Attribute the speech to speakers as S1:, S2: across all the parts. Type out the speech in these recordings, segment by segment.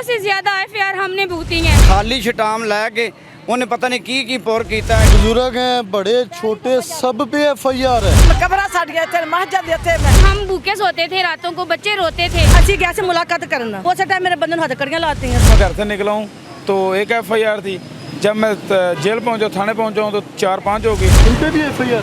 S1: से ज्यादा एफआईआर हमने भुगती हैं।
S2: खाली छटाम लैके उन्हें पता नहीं की पुर किया है।
S3: बुजुर्ग हैं, बड़े छोटे, सब पे एफआईआर है।
S4: कमरा सट गया थे, महजद थे।
S1: हम भूखे सोते थे, रातों को बच्चे रोते थे।
S4: अच्छी गया से मुलाकात करना, उस टाइम मेरे बंधन हथकड़ियां लाती हैं।
S5: घर से निकला हूँ तो एक एफआईआर थी, जब मैं जेल पहुंचा, थाने पहुंचा हूँ तो 4-5 हो गई।
S3: इन पे भी एफआईआर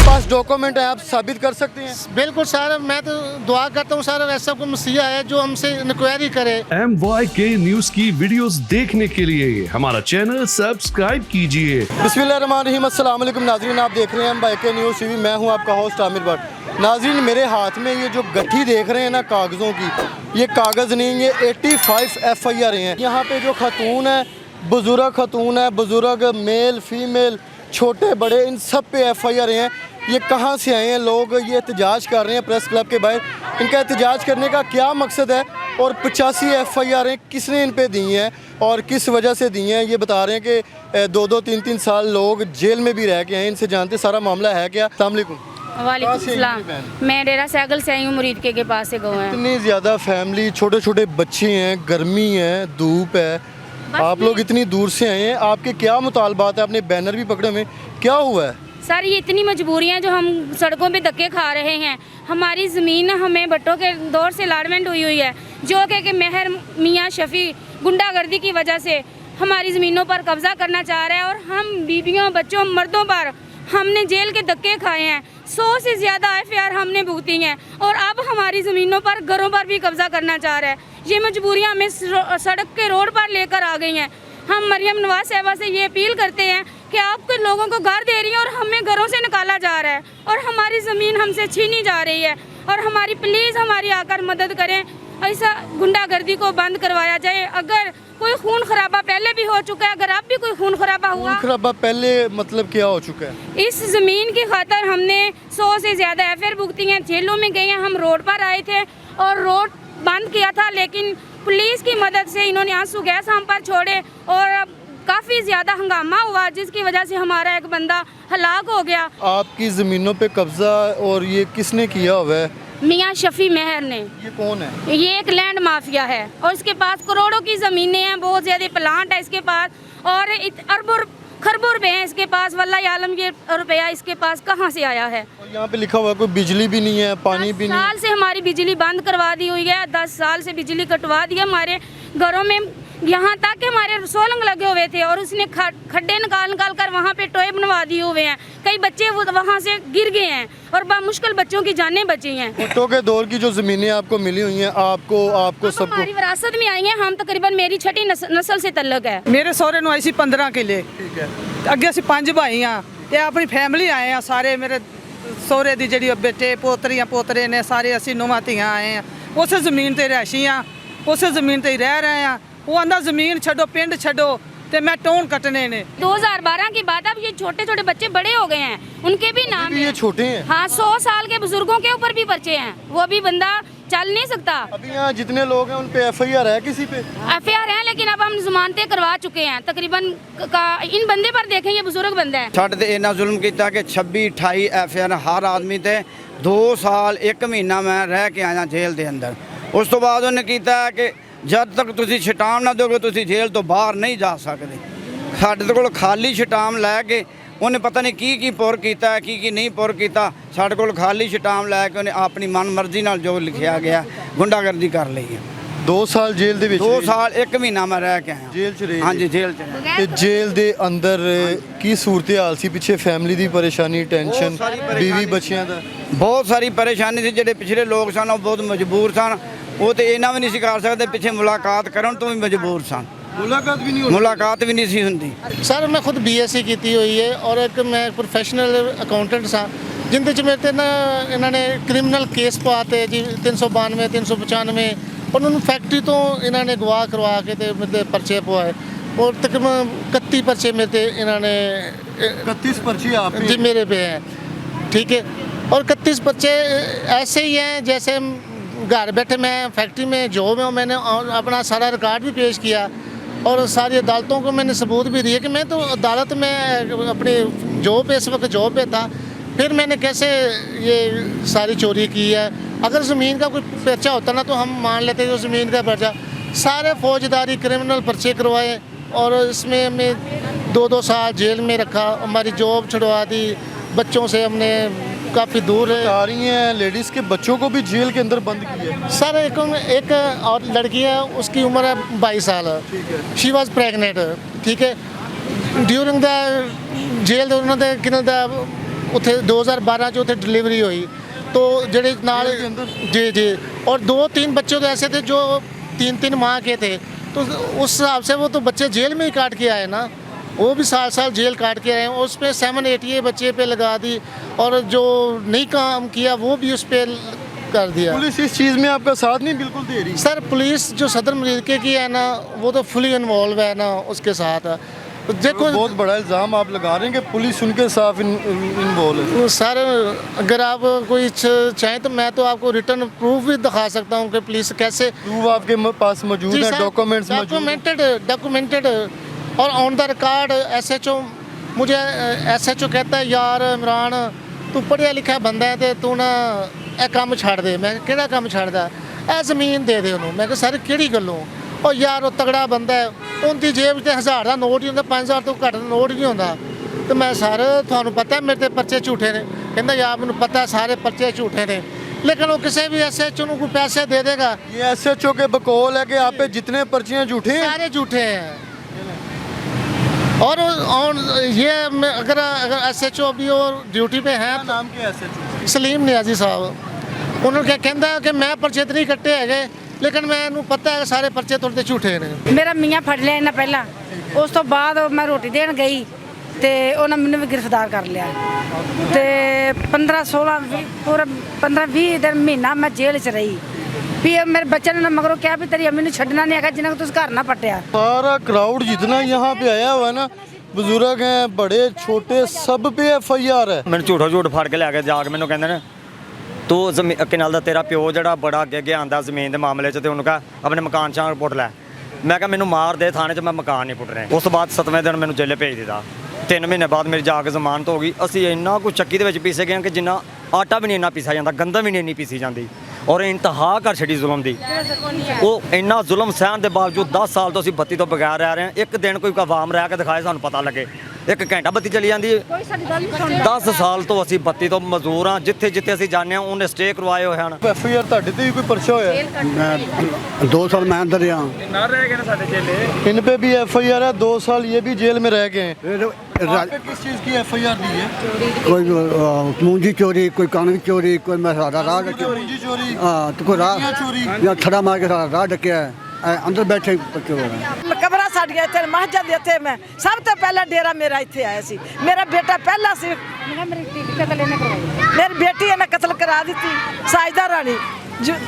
S3: पास डॉक्यूमेंट है, आप साबित कर सकते हैं।
S6: बिल्कुल सर, मैं तो दुआ करता हूँ सर, ऐसा कोई मसीहा है जो हमसे इंक्वायरी करे।
S7: MYK न्यूज की वीडियोस देखने के लिए हमारा चैनल सब्सक्राइब कीजिए।
S3: बिस्मिल्लाहिर्रहमानिर्रहीम, अस्सलाम वालेकुम नाज़रीन, आप देख रहे हैं MYK न्यूज़ टीवी। मैं हूं आपका होस्ट आमिर भट्ट। नाज़रीन, मेरे हाथ में ये जो गट्ठी देख रहे हैं ना कागज़ों की, ये कागज़ नहीं, ये 85 एफआईआर हैं। यहाँ पे जो खतून है, बुजुर्ग खतून है, बुजुर्ग मेल फीमेल, छोटे बड़े, इन सब पे एफआईआर हैं। ये कहाँ से आए हैं लोग? ये एहतजाज कर रहे हैं प्रेस क्लब के बाहर। इनका एहतजाज करने का क्या मकसद है और 85 एफआईआर किसने इन पे दी हैं और किस वजह से दी हैं? ये बता रहे हैं कि 2-2, 3-3 साल लोग जेल में भी रह के हैं। इनसे जानते सारा मामला है क्या। अस्सलाम वालेकुम।
S1: वालेकुम सलाम। मैं डेरा सैगल से आई हूँ, मुरीद के पास से गए हैं।
S3: इतनी ज़्यादा फैमिली, छोटे छोटे बच्चे हैं, गर्मी है, धूप है, आप लोग इतनी दूर से आए हैं, आपके क्या मुतालबात है? आपने बैनर भी पकड़े हुए, क्या हुआ है?
S1: सर, ये इतनी मजबूरियाँ जो हम सड़कों पे धक्के खा रहे हैं। हमारी ज़मीन हमें भट्टों के दौर से अलाटमेंट हुई है, जो कि मेहर मियाँ शफ़ी गुंडागर्दी की वजह से हमारी ज़मीनों पर कब्ज़ा करना चाह रहा है और हम बीवियों, बच्चों, मर्दों पर हमने जेल के धक्के खाए हैं। 100 से ज़्यादा एफआईआर हमने भुगती हैं और अब हमारी ज़मीनों पर, घरों पर भी कब्ज़ा करना चाह रहा है। ये मजबूरियाँ हमें सड़क के रोड पर लेकर आ गई हैं। हम मरियम नवाज साहिबा से ये अपील करते हैं कि आप लोगों को घर दे रही हैं और हमें घरों से निकाला जा रहा है और हमारी ज़मीन हमसे छीनी जा रही है और हमारी प्लीज़ हमारी आकर मदद करें। ऐसा गुंडागर्दी को बंद करवाया जाए। अगर कोई खून खराबा पहले भी हो चुका है, अगर अब भी कोई खून खराबा हुआ,
S3: खून खराबा पहले मतलब क्या हो चुका है?
S1: इस ज़मीन की खातर हमने 100 से ज़्यादा एफआईआर भुगती हैं, जेलों में गए हैं। हम रोड पर आए थे और रोड बंद किया था, लेकिन पुलिस की मदद से इन्होंने आंसू गैस हम पर छोड़े और काफ़ी ज़्यादा हंगामा हुआ, जिसकी वजह से हमारा एक बंदा हलाक हो गया।
S3: आपकी ज़मीनों पे कब्जा और ये किसने किया हुआ है?
S1: मियाँ शफ़ी मेहर ने।
S3: ये कौन है?
S1: ये एक लैंड माफिया है और इसके पास करोड़ों की ज़मीनें हैं, बहुत ज़्यादा प्लांट है इसके पास और अरबों खरबों रुपए हैं इसके पास। वल्लाह आलम, ये रुपया इसके पास कहाँ से आया है?
S3: और यहाँ पे लिखा हुआ है कोई बिजली भी नहीं है, पानी भी नहीं।
S1: 10 साल से हमारी बिजली बंद करवा दी हुई है, 10 साल से बिजली कटवा दी हमारे घरों में। यहाँ तक हमारे सोलंग लगे हुए थे और उसने खड्डे निकाल कर वहाँ पे टोए बनवा दिए हुए हैं। कई बच्चे वहाँ से गिर गए हैं और मुश्किल बच्चों की जानें बची हैं।
S3: भुट्टो के दौर की जो ज़मीनें आपको मिली हुई हैं, आपको सबको
S1: हमारी विरासत में आई हैं। हम तकरीबन, मेरी छठी नस्ल से तल्लक है।
S4: मेरे सहुरे ਨੂੰ ਆਈ ਸੀ 15 ਕਿੱਲੇ, ਅੱਗੇ ਅਸੀਂ 5 ਭਾਈ ਆ ਤੇ ਆਪਣੀ ਫੈਮਿਲੀ ਆਏ ਆ ਸਾਰੇ। ਮੇਰੇ ਸਹੁਰੇ ਦੀ ਜਿਹੜੀ ਬੇਟੇ ਪੋਤਰੀਆਂ ਪੋਤਰੇ ਨੇ, ਸਾਰੇ ਅਸੀਂ ਨੂੰਹਾਂ ਧੀਆਂ ਆਏ ਆ। ਉਸੇ ਜ਼ਮੀਨ ਤੇ ਰਹਿਸ਼ੀ ਆ, ਉਸੇ ਜ਼ਮੀਨ ਤੇ ਹੀ ਰਹਿ ਰਹੇ ਆ। वो आंदा ज़मीन छो, पिंड छो, तो मैं टोन कटने ने।
S1: 2012 की बात, अब ये छोटे छोटे बच्चे बड़े हो गए हैं, उनके भी नाम
S3: ये छोटे हैं।
S1: हाँ, 100 साल के बुजुर्गों के ऊपर भी पर्चे हैं, वो भी बंदा चल नहीं सकता।
S3: अभी यहाँ जितने लोग हैं उन पे एफआईआर है? किसी पे
S1: एफआईआर है, लेकिन अब हम जमानतें करवा चुके हैं तकरीबन। इन बंदे पर देखें, ये बुजुर्ग बंदा है।
S2: ਸਾਡੇ ਤੇ ਇੰਨਾ ਜ਼ੁਲਮ ਕੀਤਾ ਕਿ 26-28 ਐਫਆਈਆਰ ਹਰ ਆਦਮੀ ਤੇ 2 ਸਾਲ 1 ਮਹੀਨਾ ਮੈਂ ਰਹਿ ਕੇ ਆਇਆ ਜੇਲ੍ਹ ਦੇ ਅੰਦਰ। ਉਸ ਤੋਂ ਬਾਅਦ ਉਹਨੇ ਕੀਤਾ ਕਿ ਜਦ ਤੱਕ ਤੁਸੀਂ ਛਟਾਮ ਨਾ ਦਿਓਗੇ ਤੁਸੀਂ ਜੇਲ੍ਹ ਤੋਂ ਬਾਹਰ ਨਹੀਂ ਜਾ ਸਕਦੇ। ਸਾਡੇ ਕੋਲ ਖਾਲੀ ਛਟਾਮ ਲੈ ਕੇ ਉਹਨੇ ਪਤਾ ਨਹੀਂ ਕੀ ਪੁਰ ਕੀਤਾ ਹੈ, ਕੀ ਨਹੀਂ ਪੁਰ ਕੀਤਾ। ਸਾਡੇ ਕੋਲ ਖਾਲੀ ਛਟਾਮ ਲੈ ਕੇ ਉਹਨੇ ਆਪਣੀ ਮਨ ਮਰਜ਼ੀ ਨਾਲ ਜੋ ਲਿਖਿਆ ਗਿਆ ਗੁੰਡਾਗਰਦੀ ਕਰ ਲਈ ਹੈ।
S3: 2 ਸਾਲ जेल ਦੇ ਵਿੱਚ?
S2: 2 ਸਾਲ 1 ਮਹੀਨਾ ਮੈਂ ਰਹਿ ਕੇ ਆਇਆ
S3: जेल ਚ ਰਹੇ?
S2: ਹਾਂਜੀ, ਜੇਲ੍ਹ ਚ।
S3: ਤੇ जेल ਦੇ ਅੰਦਰ ਕੀ ਸੂਰਤ ਹਾਲ ਸੀ? ਪਿੱਛੇ ਫੈਮਿਲੀ ਦੀ ਪਰੇਸ਼ਾਨੀ, ਟੈਨਸ਼ਨ, बीवी ਬੱਚਿਆਂ ਦਾ?
S2: ਬਹੁਤ ਸਾਰੀ ਪਰੇਸ਼ਾਨੀ ਸੀ। ਜਿਹੜੇ ਪਿਛਲੇ ਲੋਕ ਸਨ ਉਹ ਬਹੁਤ ਮਜਬੂਰ ਸਨ, वो तो इन्ना भी नहीं सी कर सकते, पिछे मुलाकात करन तो भी मजबूर सन।
S3: मुलाकात भी नहीं होती?
S2: मुलाकात भी नहीं सी हुंदी।
S6: सर मैं खुद BSc की हुई है और एक मैं प्रोफैशनल अकाउंटेंट सा, जिंदे च मेरे ते ना इन्होंने क्रिमिनल केस पाते जी 392 395 और उन्होंने फैक्ट्री तो इन्होंने गवाह करवा के ते मेरे परचे पवाए और तकरीबन 31 परचे मेरे ते इन्होंने
S3: 31 पर्ची आप
S6: जी मेरे पे हैं, ठीक है। और 31 परचे ऐसे ही हैं जैसे घर बैठे मैं फैक्ट्री में जॉब में, मैंने अपना सारा रिकॉर्ड भी पेश किया और सारी अदालतों को मैंने सबूत भी दिए कि मैं तो अदालत में अपनी जॉब पे, इस वक्त जॉब पे था, फिर मैंने कैसे ये सारी चोरी की है। अगर ज़मीन का कोई पर्चा होता ना तो हम मान लेते जो ज़मीन का पर्चा। सारे फौजदारी क्रिमिनल पर्चे करवाए और इसमें हमें 2-2 साल जेल में रखा, हमारी जॉब छुड़वा दी, बच्चों से हमने काफ़ी दूर
S3: आ रही हैं लेडीज़ के बच्चों को भी जेल के अंदर बंद किया है।
S6: सर एक और लड़की है, उसकी उम्र है 22 साल। शी वॉज प्रेगनेंट, ठीक है। ड्यूरिंग द जेल उन्होंने कि ਉੱਥੇ 2012 ਚ ਉੱਥੇ डिलीवरी हुई तो ਜਿਹੜੇ ਨਾਲ जी और 2-3 बच्चों तो ऐसे थे जो 3-3 माह के थे, तो उस हिसाब से वो तो बच्चे जेल में ही काट के आए ना, वो भी साल जेल काट के आए हैं। उस पर 7-8 बच्चे पे लगा दी और जो नहीं काम किया वो भी उस पर कर दिया।
S3: पुलिस इस चीज़ में आपका साथ नहीं बिल्कुल दे रही?
S6: सर पुलिस जो सदर मरीके की है ना वो तो फुली इन्वॉल्व है ना उसके साथ। देखो
S3: बहुत बड़ा इल्ज़ाम आप लगा रहे हैं कि पुलिस उनके साथ इन्वॉल्व है।
S6: सर अगर आप कोई चाहें तो मैं तो आपको रिटर्न प्रूफ भी दिखा सकता हूँ कि पुलिस कैसे।
S3: प्रूफ आपके पास मौजूद है? डॉक्यूमेंट्स
S6: डॉक्यूमेंटेड और ऑन द रिकॉर्ड SHO मुझे SHO कहता है यार इमरान तू पढ़िया लिखा बंदा है तो तू ना ਇਹ ਕੰਮ ਛੱਡ ਦੇ। मैं ਕਿਹੜਾ ਕੰਮ ਛੱਡਦਾ? ਇਹ ਜ਼ਮੀਨ ਦੇ ਦੇ ਉਹਨੂੰ। मैं ਕਿ ਸਰ ਕਿਹੜੀ ਗੱਲੋਂ? ਉਹ ਯਾਰ ਉਹ ਤਗੜਾ ਬੰਦਾ ਹੈ, ਉਹਦੀ ਜੇਬ 'ਚ 1000 ਦਾ ਨੋਟ ਹੀ ਹੁੰਦਾ, 5000 ਤੋਂ ਘੱਟ ਨੋਟ ਨਹੀਂ ਹੁੰਦਾ। ਤੇ ਮੈਂ ਸਰ ਤੁਹਾਨੂੰ ਪਤਾ ਮੇਰੇ ਤੇ ਪਰਚੇ ਝੂਠੇ ਨੇ। ਕਹਿੰਦਾ ਯਾਰ ਮੈਨੂੰ ਪਤਾ ਸਾਰੇ ਪਰਚੇ ਝੂਠੇ ਨੇ, लेकिन वो किसी भी SHO ਨੂੰ कोई पैसे दे देगा।
S3: ये SHO के बकौल है कि आप पे जितने पर्चियाँ झूठे हैं
S6: सारे झूठे हैं। और ये अगर SHO अभी और ड्यूटी पे हैं,
S3: नाम क्या है SHO?
S6: सलीम नियाजी साहब, उन्होंने क्या कहता है कि मैं पर्चे तो नहीं कट्टे है, लेकिन मैंने पता है सारे पर्चे तुरते झूठे ने।
S8: मेरा मियाँ फड़ लिया इन्हें पहला, उस तो बाद मैं रोटी देन गई तो उन्हें मैंने भी गिरफ्तार कर लिया तो 15-16 पूरा 15-20 दिन महीना मैं जेल च रही। फिर मेरे बच्चे ने मगरों क्या भी तेरी अम्मी ने छड़ना नहीं है जिन्हें तुम घर ना पट्टिया।
S3: सारा क्राउड जितना यहाँ पे आया हुआ है ना, बुजुर्ग हैं बड़े छोटे सब पे FIR है।
S9: मैंने झूठ फड़ के लैके जाके मैंने कहते हैं तू किनाल का तेरा प्यो जरा बड़ा अगे आंदा जमीन के मामले तो उन्होंने कहा अपने मकान चाह पुट लै। मैं क्या मैंने मार दे थाने च मैं मकान नहीं पुटने। उस बाद 7वें दिन मैंने जेले भेज दिता। 3 महीने बाद मेरी जाके जमानत हो गई। असी इन्ना कुछ चक्की के पीसे गए कि जिन्ना आटा भी नहीं इन्ना पीसा जाता, गंदम भी नहीं इन्नी पीसी जाती और इंतहा कर छड़ी जुल्म की। वो इन्ना जुल्म सहन के बावजूद 10 साल तो असी बत्ती तो बगैर रह रहे हैं। एक दिन कोई आवाम रह के दिखाए सानू पता लगे। 1 घंटा बत्ती चली जाती है। 10 साल तो असी बत्ती तो मजदूर हाँ, जिथे जिथे असी जाने उन्हें स्टे करवाए हुए हैं।
S3: FIR ਤੁਹਾਡੇ ਤੇ भी कोई पर्चा होया है?
S2: 2 साल मैं अंदर रहा।
S3: इन पे भी FIR है, 2 साल ये भी जेल में रह गए हैं। आपने किस चीज़ की FIR दी है?
S2: कोई मूंजी चोरी, कोई कणक चोरी, कोई मैं सारा राह डकिया।
S3: पूंजी चोरी,
S2: हाँ तो कोई राह
S3: चोरी
S2: या थड़ा मार के सारा राह डकिया है। अंदर बैठे पक्के हो गए।
S4: ਕਬਰਾਂ ਸਾਡੀਆਂ ਇੱਥੇ ਮਸਜਿਦ ਇੱਥੇ ਮੈਂ ਸਭ ਤੋਂ ਪਹਿਲਾਂ ਡੇਰਾ ਮੇਰਾ ਇੱਥੇ ਆਇਆ ਸੀ। ਮੇਰਾ ਬੇਟਾ ਪਹਿਲਾ ਸੀ, ਮੇਰੀ ਬੇਟੀ ਇਹਨੇ ਕਤਲ ਕਰਾ ਦਿੱਤੀ, ਸਾਜਦਾ ਰਾਣੀ।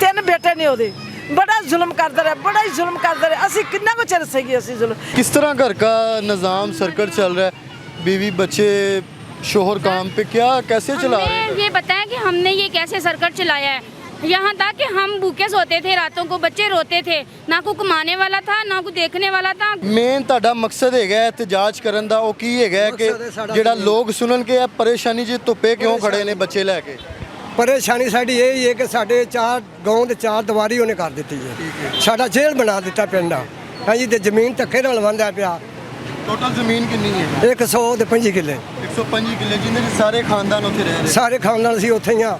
S4: 3 ਬੇਟੇ ਨੇ ਉਹਦੇ। ਬੜਾ ਜ਼ੁਲਮ ਕਰਦਾ ਰਿਹਾ, ਬੜਾ ਹੀ ਜ਼ੁਲਮ ਕਰਦਾ ਰਿਹਾ। ਅਸੀਂ ਕਿੰਨਾ ਕੁ ਚਿਰ ਸਹੀ ਅਸੀਂ ਜ਼ੁਲਮ।
S3: किस तरह घर का निज़ाम सर्कल चल रहा है? बीवी बच्चे शोहर काम पे क्या कैसे चला रहे हैं?
S1: हमने ये बताया कि हमने ये कैसे सर्कट चलाया है। यहाँ तक कि हम भूखे सोते थे रातों को, बच्चे रोते थे, ना कोई कमाने वाला था ना कोई देखने वाला था।
S3: ਮੇਨ ਤੁਹਾਡਾ ਮਕਸਦ ਹੈਗਾ ਇਤਜਾਜ ਕਰਨ ਦਾ, ਉਹ ਕੀ ਹੈਗਾ ਕਿ ਜਿਹੜਾ ਲੋਕ ਸੁਣਨ ਕੇ ਇਹ ਪਰੇਸ਼ਾਨੀ ਜੀ ਧੁੱਪੇ ਕਿਉਂ ਖੜੇ ਨੇ ਬੱਚੇ ਲੈ ਕੇ?
S10: ਪਰੇਸ਼ਾਨੀ ਸਾਡੀ ਇਹ ਹੀ ਹੈ ਕਿ ਸਾਡੇ 4 ਗਾਉਂ ਦੇ 4 ਦੀਵਾਰੀ ਉਹਨੇ ਕਰ ਦਿੱਤੀ ਹੈ। ਸਾਡਾ ਜੇਲ੍ਹ ਬਣਾ ਦਿੱਤਾ ਪਿੰਡ ਆ। ਹਾਂਜੀ ਤੇ ਜ਼ਮੀਨ ਧੱਕੇ ਨਾਲ ਵੰਡਿਆ ਪਿਆ।
S3: ਟੋਟਲ ਜ਼ਮੀਨ ਕਿੰਨੀ ਹੈ?
S10: 125 ਕਿੱਲੇ।
S3: 105 ਕਿੱਲੇ ਜਿੰਨੇ ਚ ਸਾਰੇ ਖਾਨਦਾਨ ਉੱਥੇ ਰਹਿ ਰਹੇ।
S10: ਸਾਰੇ ਖਾਨਦਾਨ ਅਸੀਂ ਉੱਥੇ ਹੀ ਆ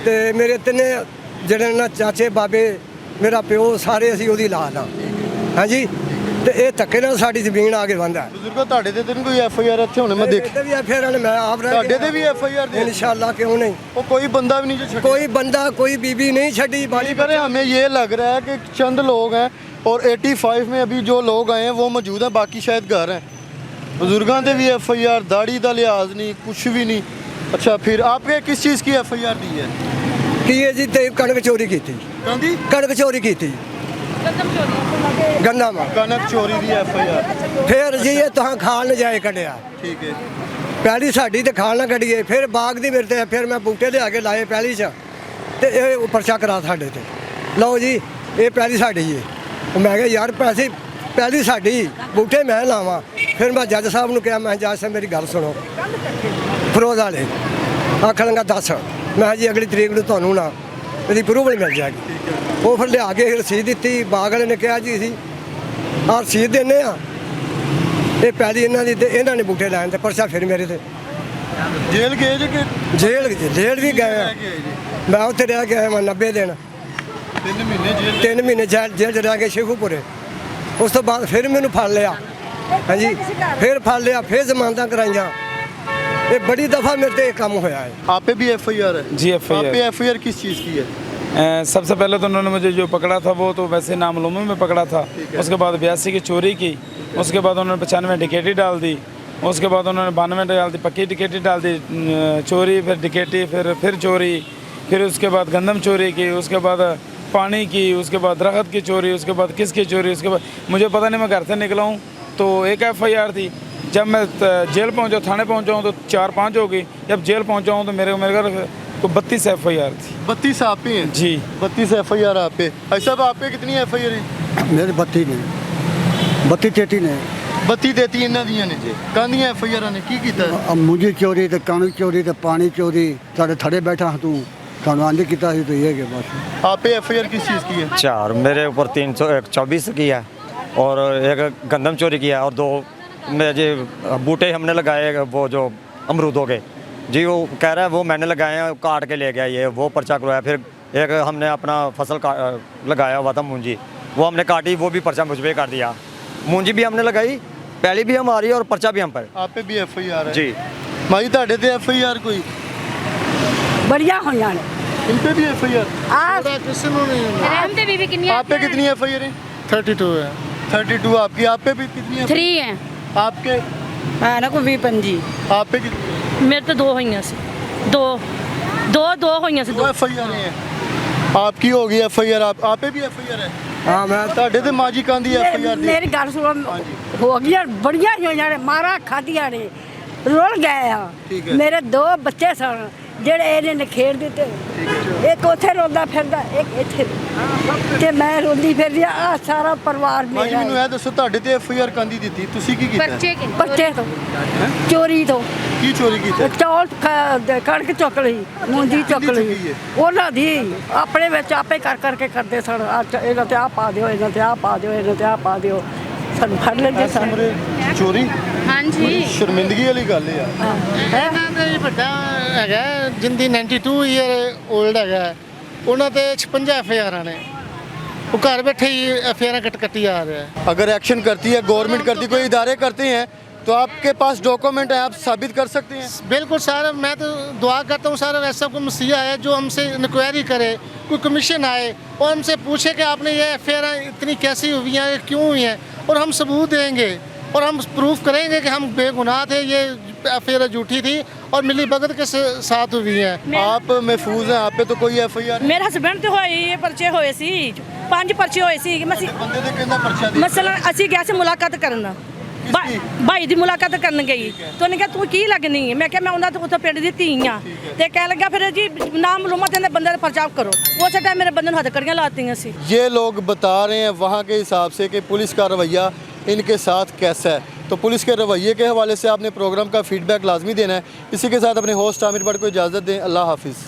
S10: ਤੇ ਮੇਰੇ 3 ਜਿਹੜੇ ਨਾ ਚਾਚੇ ਬਾਬੇ ਮੇਰਾ ਪਿਓ ਸਾਰੇ ਅਸੀਂ ਉਹਦੀ ਲਾਲ ਆ। ਹਾਂਜੀ ਤੇ ਇਹ ਧੱਕੇ ਨਾਲ ਸਾਡੀ ਜ਼ਮੀਨ ਆ ਕੇ ਵੰਡਾ।
S3: ਬਜ਼ੁਰਗੋ ਤੁਹਾਡੇ ਤੇ ਤਾਂ ਕੋਈ FIR ਇੱਥੇ ਹੁਣੇ ਮੈਂ ਦੇਖ।
S10: ਤੇ ਵੀ FIR ਨੇ ਮੈਂ ਆਪ ਰਹਿ
S3: ਤੁਹਾਡੇ ਤੇ ਵੀ FIR ਦੇ?
S10: ਇਨਸ਼ਾਅੱਲਾ क्यों नहीं।
S3: ਉਹ ਕੋਈ ਬੰਦਾ भी नहीं जो छड़ी?
S10: कोई बंदा कोई बीबी नहीं छड़ी।
S3: बाली पर हमें ये लग रहा है कि चंद लोग हैं और 85 में अभी जो लोग आए हैं वो मौजूद हैं, बाकी शायद घर हैं। बुजुर्गों से भी FIR, दाढ़ी का लिहाज नहीं, कुछ भी नहीं। अच्छा फिर आपके किस चीज़ की FIR दी है?
S10: की है जी ते कणक चोरी की थी। कणक चोरी की थी, गन्ना में
S3: कनक चोरी दी FIR।
S10: फिर जी ये तुहां खाल न जाए कढ़िया।
S3: ठीक है।
S10: पहली साड़ी ते खाल ना कढ़िए, फिर बाग दी मेरे ते फिर मैं बूटे ले आके लाए पहली च ते ये पर्चा करा साडे ते। लो जी ये पहली साड़ी है। मैं कहा यार पैसे पहली साड़ी बूटे मैं लावा। फिर मैं जज साहब ने कहा, मैं जज साहब मेरी गल सुनो, फरोज वाले ਆਖਣ ਲੱਗਾ 10। ਮੈਂ ਕਿਹਾ ਜੀ ਅਗਲੀ ਤਰੀਕ ਨੂੰ ਤੁਹਾਨੂੰ ਨਾ ਇਹਦੀ ਅਪਰੂਵਲ ਮਿਲ ਜਾਏਗੀ। ਉਹ ਫਿਰ ਲਿਆ ਕੇ ਰਸੀਦ ਦਿੱਤੀ। ਬਾਗ ਵਾਲੇ ਨੇ ਕਿਹਾ ਜੀ ਅਸੀਂ ਆਹ ਰਸੀਦ ਦਿੰਦੇ ਆ, ਇਹ ਪੈਲੀ ਇਹਨਾਂ ਦੀ ਤੇ ਇਹਨਾਂ ਨੇ ਬੂਟੇ ਲਾਉਣ ਤੇ ਪਰਚਾ ਫਿਰ ਮੇਰੇ ਤੇ।
S3: ਜੇਲ੍ਹ ਗਏ ਜੇ ਕਿ
S10: ਜੇਲ੍ਹ ਵੀ ਗਏ ਆ। ਮੈਂ ਉੱਥੇ ਰਹਿ ਕੇ ਆਇਆ ਮੈਂ 90 ਦਿਨ
S3: 3 ਮਹੀਨੇ ਜੇਲ੍ਹ
S10: 3 ਮਹੀਨੇ ਜੇਲ੍ਹ 'ਚ ਰਹਿ ਕੇ ਸ਼ੇਖੂਪੁਰੇ। ਉਸ ਤੋਂ ਬਾਅਦ ਫਿਰ ਮੈਨੂੰ ਫੜ ਲਿਆ। ਹਾਂਜੀ, ਫਿਰ ਫੜ ਲਿਆ, ਫਿਰ ਜ਼ਮਾਨਤਾਂ ਕਰਾਈਆਂ। ये बड़ी दफ़ा मेरे से काम होया है।
S3: आप पे भी FIR है?
S5: जी, FIR।
S3: आप पे FIR किस चीज़ की है?
S5: सबसे पहले तो उन्होंने मुझे जो पकड़ा था वो तो वैसे नामालूमी में पकड़ा था। उसके बाद 82 की चोरी की, उसके बाद उन्होंने 95 डिकेटी डाल दी, उसके बाद उन्होंने 92 डाल दी, पक्की डिकेटी डाल दी, चोरी, फिर डिकेटी, फिर चोरी, फिर उसके बाद गंदम चोरी की, उसके बाद पानी की, उसके बाद दरख्त की चोरी, उसके बाद किसकी चोरी, उसके बाद मुझे पता नहीं, मैं घर से निकला हूँ तो एक FIR थी। जब मैं जेल पहुंचा, थाने पहुंचा हूँ तो 4-5 हो गई। जब जेल पहुंचा हूँ तो मेरे घर को 32 FIR थी।
S3: 32 आप पे हैं?
S5: जी,
S3: 32 FIR आप पे। ऐसा आप पे कितनी FIR है?
S10: मेरे 32 ने 32-33 ने
S3: 32 देती इन्ना दियां ने जी कांदियां FIR ने की कीता है?
S10: अब मुझे चोरी तो कणक चोरी तो पानी चोरी साढ़े थड़े बैठा तू थानू आंधी किता सी तो ये के बस।
S3: आप पे FIR किस चीज़ की है?
S9: 4 मेरे ऊपर 324 की है और एक गंदम चोरी किया और 2 मेरे जी बूटे हमने लगाए, वो जो अमरूदों के जी, वो कह रहा है वो मैंने लगाए हैं, काट के ले गया, ये वो पर्चा करवाया। फिर एक हमने अपना फसल लगाया हुआ था मूंजी, वो हमने काटी, वो भी पर्चा मुझ पे कर दिया। मूंजी भी हमने लगाई, पहली भी हमारी और पर्चा भी हम पर।
S3: आप पे भी FIR है
S9: जी।
S3: माई ताड़े ते FIR कोई?
S8: बढ़िया हो जाने
S3: इन पे भी FIR?
S6: किसी ਨੂੰ ਨਹੀਂ
S1: रहम ते बीबी कितनी
S3: आप पे कितनी FIR है?
S6: 32 है।
S3: 32 आपकी। आप पे भी कितनी है?
S1: 3 है।
S3: आपके?
S4: ਹੈ ਨਾ ਕੋਈ 20-25।
S3: आप पे कितनी?
S4: ਮੇਰੇ ਤੇ 2 ਹੋਈਆਂ ਸੀ। 2 ਹੋਈਆਂ ਸੀ।
S3: 2 FIR है। आपकी होगी FIR। आप पे भी FIR है?
S10: हाँ मैं
S3: ताड़े ते माजी कांदी FIR दी?
S8: मेरी गल सुनो हो गया बढ़िया हो जाने मारा खादिया ने रुल गए
S3: ठीक
S8: आ।
S3: है।
S8: मेरे 2 बच्चे सन ਜਿਹੜੇ ਇਹਨੇ ਨਖੇੜ ਦਿੱਤੇ। ਇੱਕ ਉੱਥੇ ਰੋਂਦਾ ਫਿਰਦਾ, ਇੱਕ ਇੱਥੇ ਤੇ ਮੈਂ ਰੋਂਦੀ ਫਿਰਦੀ ਆ ਸਾਰਾ ਪਰਿਵਾਰ
S3: ਮਾਜੀ ਮੈਨੂੰ
S8: ਮੇਰਾ
S3: ਇਹ ਦੱਸੋ ਤੁਹਾਡੇ ਤੇ FIR ਕਾਂਦੀ ਦਿੱਤੀ, ਤੁਸੀਂ ਕੀ ਕੀਤਾ?
S1: पर्चे के
S8: ਬੱਚੇ ਤੋਂ ਚੋਰੀ ਤੋਂ
S3: ਕੀ ਚੋਰੀ ਕੀਤਾ?
S8: ਚੌਲ ਕਣਕ ਚੁੱਕ ਲਈ, ਮੂੰਜੀ ਚੁੱਕ ਲਈ,
S3: ਚੁੱਕੀ ਹੈ?
S8: ਉਹਨਾਂ ਦੀ ਆਪਣੇ ਵਿੱਚ ਆਪੇ ਕਰ ਕਰਕੇ ਕਰਦੇ ਸਨ। ਇਹਨਾਂ ਤੇ ਆ ਪਾ ਦਿਓ, ਇਹਨਾਂ ਤੇ ਆ ਪਾ ਦਿਓ, ਇਹਨਾਂ ਤੇ ਆ ਪਾ ਦਿਓ, ਸਾਨੂੰ ਫੜ ਲੈਂਦੇ ਸਨ।
S3: ਉਮਰੇ ਚੋਰੀ
S1: हाँ जी।
S3: ਸ਼ਰਮਿੰਦਗੀ ਵਾਲੀ ਗੱਲ ਹੈ।
S6: ਇਹਨਾਂ ਦਾ ਹੀ ਵੱਡਾ ਹੈਗਾ ਜਿੰਦੀ 92 ਈਅਰ 올ਡ ਹੈਗਾ, ਉਹਨਾਂ ਤੇ 56 FIR ਨੇ। वो घर बैठे ही FIR कटी आ रहा है।
S3: अगर एक्शन करती है गवर्नमेंट, करती कोई इदारे करते हैं तो आपके पास डॉक्यूमेंट है, आप साबित कर सकते हैं।
S6: बिल्कुल सर, मैं तो दुआ करता हूँ सर ऐसा कोई मसीहा है जो हमसे इंक्वायरी करे, कोई कमीशन आए और हमसे पूछे कि आपने ये FIR इतनी कैसी हुई हैं, क्यों हुई हैं, और हम सबूत देंगे और हम प्रूफ करेंगे कि हम बेगुनाह थे, ये FIR झूठी थी और मिली भगत के साथ हुई है।
S3: आप महफूज हैं, आप पे तो कोई FIR नहीं?
S4: ਮੇਰੇ ਹਸਬੰਡ ਤੇ ਹੋਏ ਇਹ ਪਰਚੇ ਹੋਏ ਸੀ, 5 ਪਰਚੇ ਹੋਏ ਸੀ।
S3: ਬੰਦੇ ਦੇ ਕਿੰਨਾ ਪਰਚਾ ਦੇ?
S4: ਮਸਲਾ ਅਸੀਂ ਗਏ ਸੀ ਮੁਲਾਕਾਤ ਕਰਨ, ਭਾਈ ਦੀ ਮੁਲਾਕਾਤ ਕਰਨ ਗਈ ਤੇ ਉਹਨੇ ਕਿਹਾ ਤੂੰ ਕੀ ਲੱਗਣੀ ਹੈ? ਮੈਂ ਕਿਹਾ ਮੈਂ ਉਹਨਾਂ ਤੋਂ ਉੱਥੇ ਪਿੰਡ ਦੀ ਧੀ ਆ। ਤੇ ਕਹਿ ਲੱਗਾ ਫਿਰ ਜੀ ਨਾਮ ਲੂਮਤ ਦੇ ਬੰਦੇ ਦਾ ਪਰਚਾ ਕਰੋ। ਉਸੇ ਟਾਈਮ ਮੇਰੇ ਬੰਦੇ ਨੂੰ ਹੱਥਕੜੀਆਂ ਲਾਤੀਆਂ ਸੀ।
S3: ये लोग बता रहे हैं वहाँ के हिसाब से कि पुलिस का रवैया इनके साथ कैसा है। तो पुलिस के रवैये के हवाले से आपने प्रोग्राम का फीडबैक लाजमी देना है। इसी के साथ अपने होस्ट आमिर भट्ट को इजाज़त दें। अल्लाह हाफिज़।